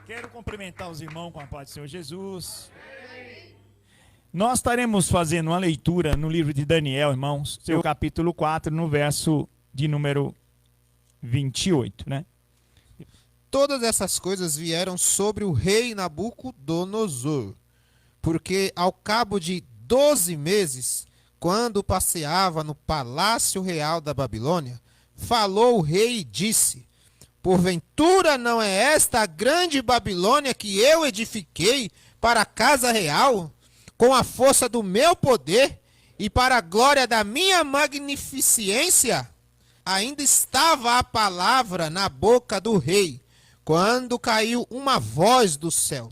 Quero cumprimentar os irmãos com a paz do Senhor Jesus. Nós estaremos fazendo uma leitura no livro de Daniel, irmãos, seu capítulo 4, no verso de número 28, né? Todas essas coisas vieram sobre o rei Nabucodonosor, porque ao cabo de 12 meses, quando passeava no palácio real da Babilônia, falou o rei e disse: porventura não é esta a grande Babilônia que eu edifiquei para a casa real, com a força do meu poder e para a glória da minha magnificência? Ainda estava a palavra na boca do rei, quando caiu uma voz do céu: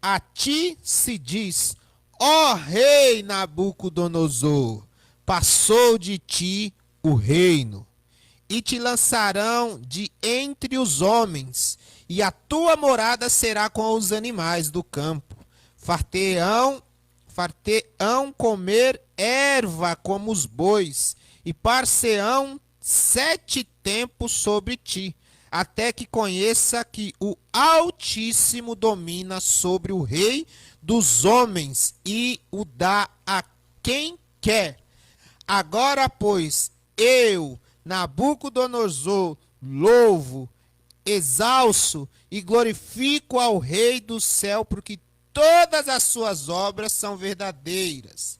a ti se diz, ó rei Nabucodonosor, passou de ti o reino, e te lançarão de entre os homens, e a tua morada será com os animais do campo. Farteão comer erva como os bois, e par-se-ão 7 tempos sobre ti, até que conheça que o Altíssimo domina sobre o rei dos homens e o dá a quem quer. Agora, pois, eu, Nabucodonosor, louvo, exalço e glorifico ao Rei do céu, porque todas as suas obras são verdadeiras.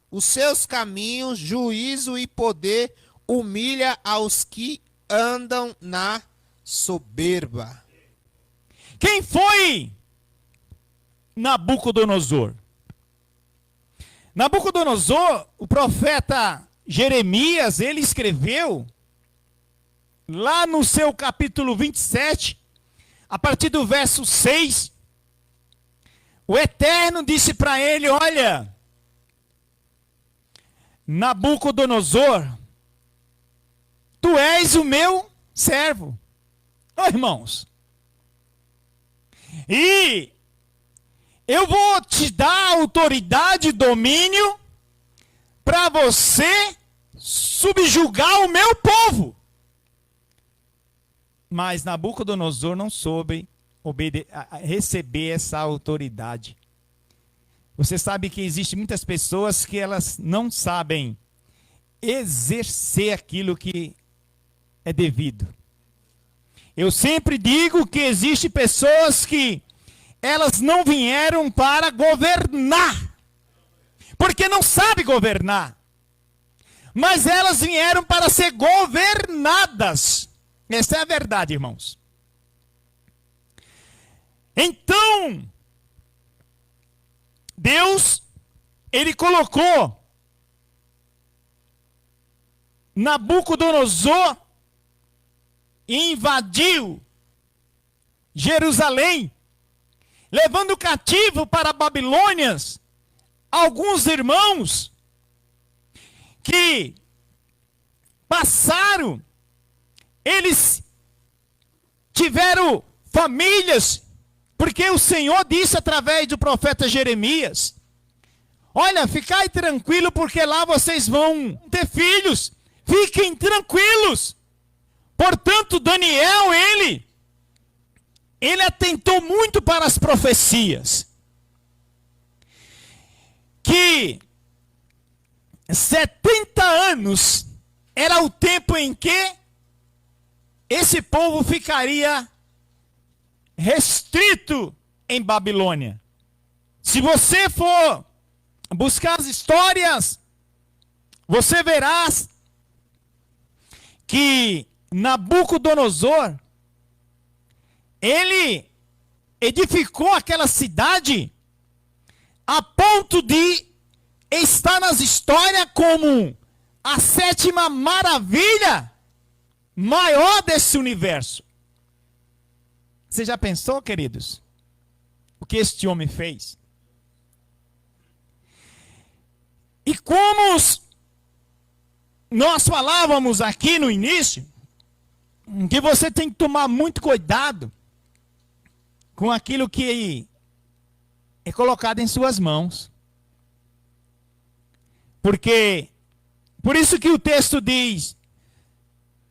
Os seus caminhos, juízo e poder, humilha aos que andam na soberba. Quem foi Nabucodonosor? Nabucodonosor, o profeta Jeremias, ele escreveu lá no seu capítulo 27, a partir do verso 6, o Eterno disse para ele: olha, Nabucodonosor, tu és o meu servo. Ó, irmãos, e eu vou te dar autoridade e domínio para você subjugar o meu povo. Mas Nabucodonosor não soube receber essa autoridade. Você sabe que existem muitas pessoas que elas não sabem exercer aquilo que é devido. Eu sempre digo que existem pessoas que elas não vieram para governar, porque não sabem governar, mas elas vieram para ser governadas. Essa é a verdade, irmãos. Então, Deus, ele colocou Nabucodonosor e invadiu Jerusalém, levando cativo para Babilônia alguns irmãos que passaram, eles tiveram famílias, porque o Senhor disse através do profeta Jeremias: olha, ficai tranquilo, porque lá vocês vão ter filhos, fiquem tranquilos. Portanto, Daniel, ele atentou muito para as profecias, que 70 anos era o tempo em que esse povo ficaria restrito em Babilônia. Se você for buscar as histórias, você verá que Nabucodonosor, ele edificou aquela cidade a ponto de estar nas histórias como a 7ª maravilha maior desse universo. Você já pensou, queridos, o que este homem fez? E como nós falávamos aqui no início, que você tem que tomar muito cuidado com aquilo que é colocado em suas mãos. Porque, por isso que o texto diz: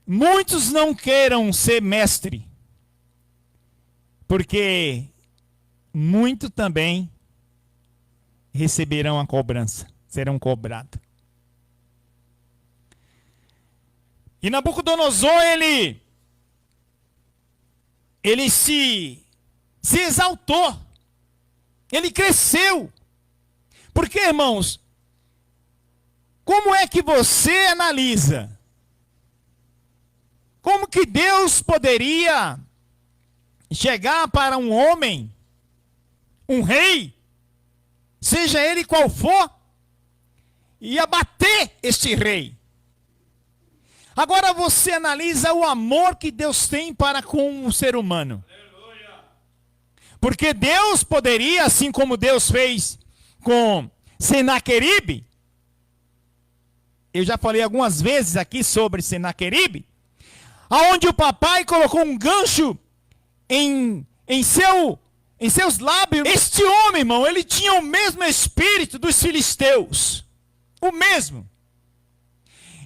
muitos não queiram ser mestre, porque muito também receberão a cobrança, serão cobrados. E Nabucodonosor, ele se exaltou, ele cresceu. Porque, irmãos, como é que você analisa? Como que Deus poderia chegar para um homem, um rei, seja ele qual for, e abater este rei? Agora você analisa o amor que Deus tem para com o ser humano. Porque Deus poderia, assim como Deus fez com Senaqueribe, eu já falei algumas vezes aqui sobre Senaqueribe, aonde o papai colocou um gancho em seus lábios. Este homem, irmão, ele tinha o mesmo espírito dos filisteus. O mesmo.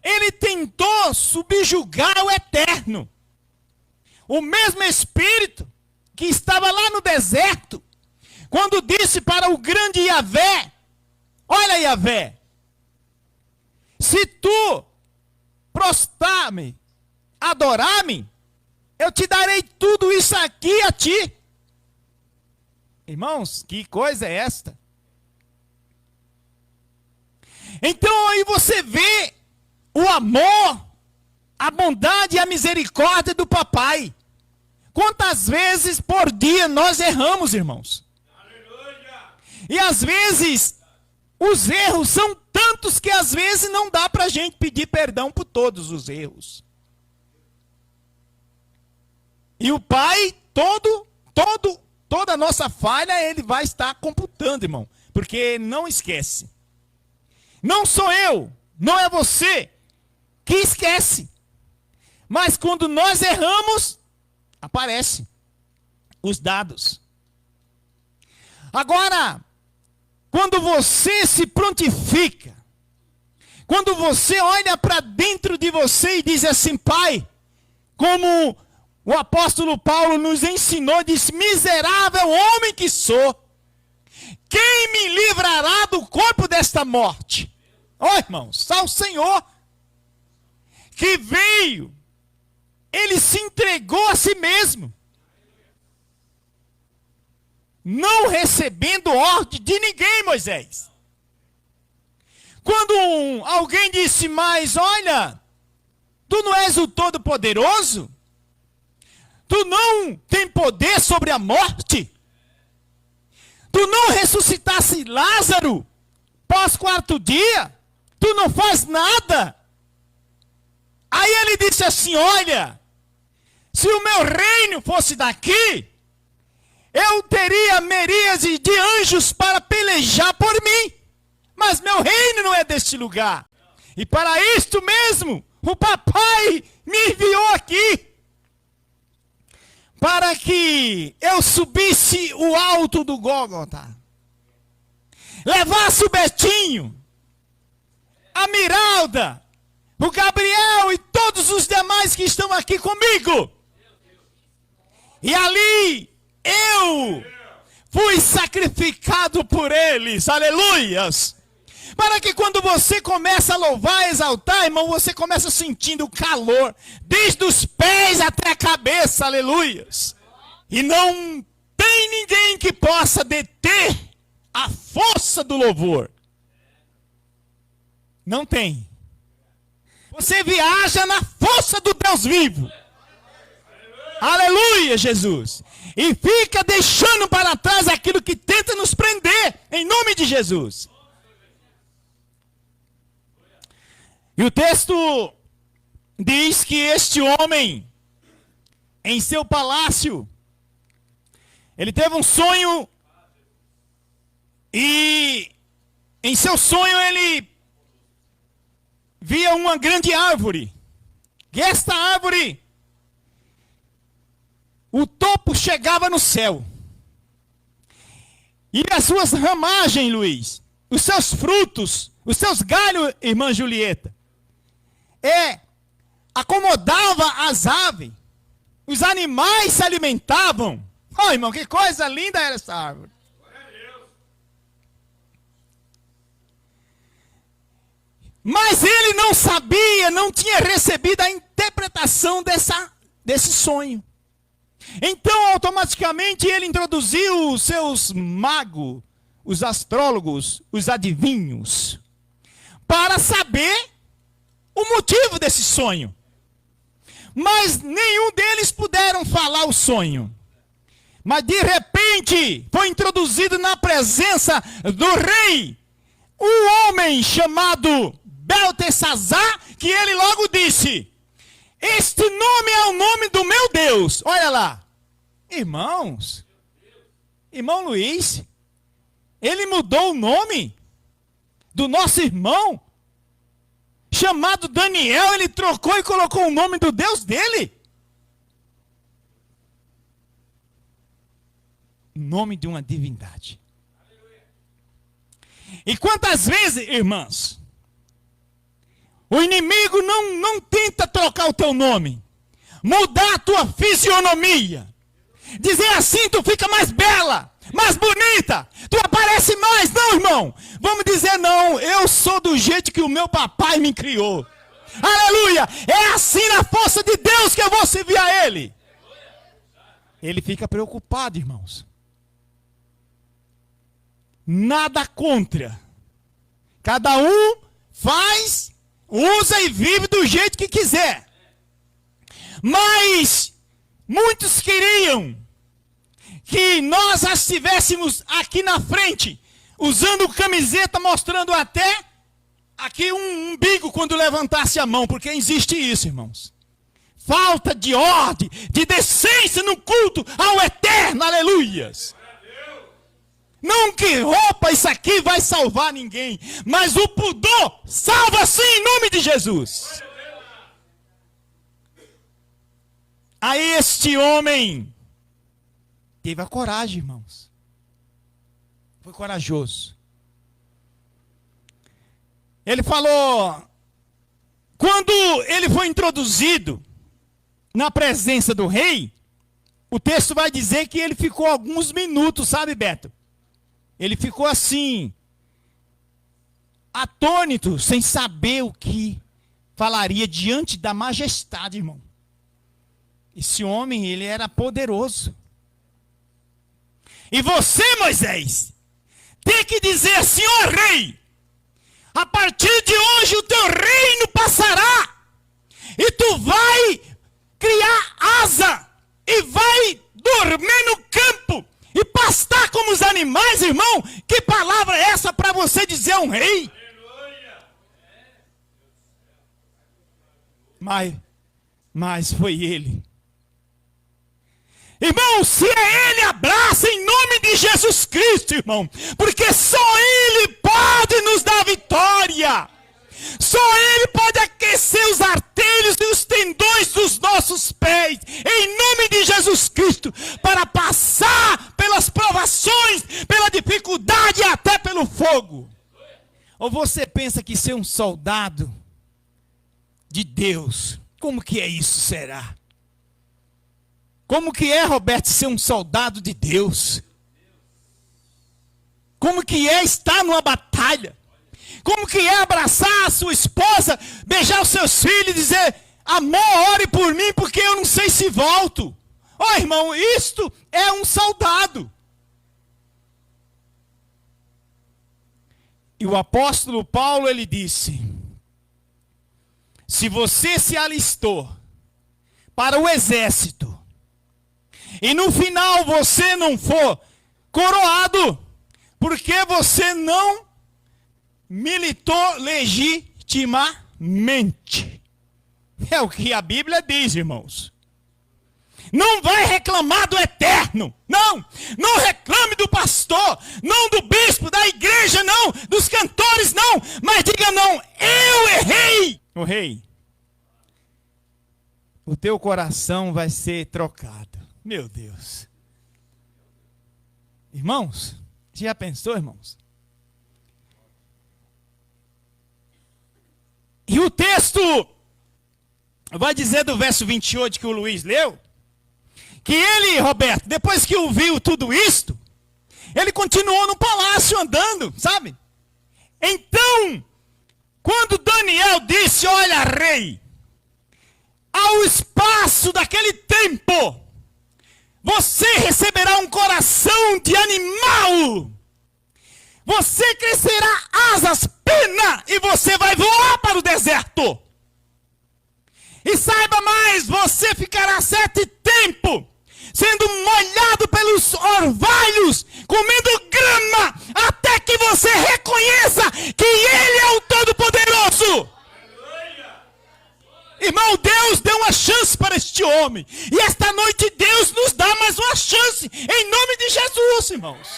Ele tentou subjugar o eterno. O mesmo espírito que estava lá no deserto, quando disse para o grande Yahvé: olha, Yahvé, se tu prostrar-me, adorar-me, eu te darei tudo isso aqui a ti. Irmãos, que coisa é esta? Então aí você vê o amor, a bondade e a misericórdia do papai. Quantas vezes por dia nós erramos, irmãos? Aleluia. E às vezes os erros são tantos que às vezes não dá para a gente pedir perdão por todos os erros. E o pai, toda a nossa falha, ele vai estar computando, irmão. Porque não esquece. Não sou eu, não é você que esquece. Mas quando nós erramos, aparece os dados. Agora, quando você se prontifica, quando você olha para dentro de você e diz assim: Pai, como o apóstolo Paulo nos ensinou, diz: miserável homem que sou, quem me livrará do corpo desta morte? Ó, irmãos, só o Senhor que veio, ele se entregou a si mesmo, não recebendo ordem de ninguém, Moisés. Quando alguém disse: mas olha, tu não és o Todo-Poderoso? Tu não tem poder sobre a morte? Tu não ressuscitasse Lázaro pós-quarto dia? Tu não faz nada? Aí ele disse assim: olha, se o meu reino fosse daqui, eu teria miríades de anjos para pelejar por mim. Mas meu reino não é deste lugar. E para isto mesmo, o papai me enviou aqui, para que eu subisse o alto do Gólgota, levasse o Betinho, a Miralda, o Gabriel e todos os demais que estão aqui comigo. E ali eu fui sacrificado por eles, aleluias. Para que quando você começa a louvar, exaltar, irmão, você começa sentindo o calor, desde os pés até a cabeça, aleluias. E não tem ninguém que possa deter a força do louvor. Não tem. Você viaja na força do Deus vivo. Aleluia, Jesus. E fica deixando para trás aquilo que tenta nos prender, em nome de Jesus. E o texto diz que este homem, em seu palácio, ele teve um sonho, e em seu sonho ele via uma grande árvore. E esta árvore, o topo chegava no céu. E as suas ramagens, Luiz, os seus frutos, os seus galhos, irmã Julieta, acomodava as aves. Os animais se alimentavam. Oh, irmão, que coisa linda era essa árvore. Mas ele não sabia, não tinha recebido a interpretação desse sonho. Então, automaticamente, ele introduziu os seus magos, os astrólogos, os adivinhos, para saber o motivo desse sonho. Mas nenhum deles puderam falar o sonho. Mas de repente, foi introduzido na presença do rei um homem chamado Beltesazar, que ele logo disse: este nome é o nome do meu Deus. Olha lá. Irmãos, irmão Luiz, ele mudou o nome do nosso irmão, chamado Daniel, ele trocou e colocou o nome do Deus dele. Nome de uma divindade. E quantas vezes, irmãos, o inimigo não tenta trocar o teu nome, mudar a tua fisionomia, dizer assim tu fica mais bela, mais bonita, tu aparece mais. Não, irmão, vamos dizer não, eu sou do jeito que o meu papai me criou. Aleluia, é assim na força de Deus que eu vou servir a Ele. Ele fica preocupado, irmãos. Nada contra. Cada um faz, usa e vive do jeito que quiser. Mas muitos queriam que nós estivéssemos aqui na frente, usando camiseta, mostrando até aqui um umbigo quando levantasse a mão, porque existe isso, irmãos. Falta de ordem, de decência no culto ao eterno, aleluias. Não que roupa isso aqui vai salvar ninguém, mas o pudor salva sim em nome de Jesus. Aí este homem teve a coragem, irmãos. Foi corajoso. Ele falou, quando ele foi introduzido na presença do rei, o texto vai dizer que ele ficou alguns minutos, sabe, Beto? Ele ficou assim, atônito, sem saber o que falaria diante da majestade, irmão. Esse homem, ele era poderoso. E você, Moisés, tem que dizer assim, ó rei, a partir de hoje o teu reino passará, e tu vai criar asa, e vai dormir no campo, e pastar como os animais, irmão. Que palavra é essa para você dizer a um rei? Mas foi ele. Irmão, se é ele, abraça em nome de Jesus Cristo, irmão. Porque só ele pode nos dar vitória. Só ele pode aquecer os artelhos e os tendões dos nossos pés, em nome de Jesus Cristo, para passar pelas provações, pela dificuldade e até pelo fogo. Ou você pensa que ser um soldado de Deus, como que é isso, será? Como que é, Roberto, ser um soldado de Deus? Como que é estar numa batalha? Como que é abraçar a sua esposa, beijar os seus filhos e dizer, amor, ore por mim, porque eu não sei se volto. Ó, irmão, isto é um soldado. E o apóstolo Paulo, ele disse, se você se alistou para o exército, e no final você não for coroado, porque você não militou legitimamente. É o que a Bíblia diz, irmãos. Não vai reclamar do eterno. Não. Não reclame do pastor. Não do bispo, da igreja, não. Dos cantores, não. Mas diga não. Eu errei. O rei, o teu coração vai ser trocado. Meu Deus. Irmãos, já pensou, irmãos? E o texto vai dizer do verso 28 que o Luiz leu, que ele, Roberto, depois que ouviu tudo isto, ele continuou no palácio andando, sabe? Então, quando Daniel disse, olha, rei, ao espaço daquele tempo, você receberá um coração de animal. Você crescerá asas, pena, e você vai voar para o deserto. E saiba mais, você ficará 7 tempos sendo molhado pelos orvalhos, comendo grama, até que você reconheça que Ele é o Todo-Poderoso. Irmão, Deus deu uma chance para este homem. E esta noite Deus nos dá mais uma chance, em nome de Jesus, irmãos.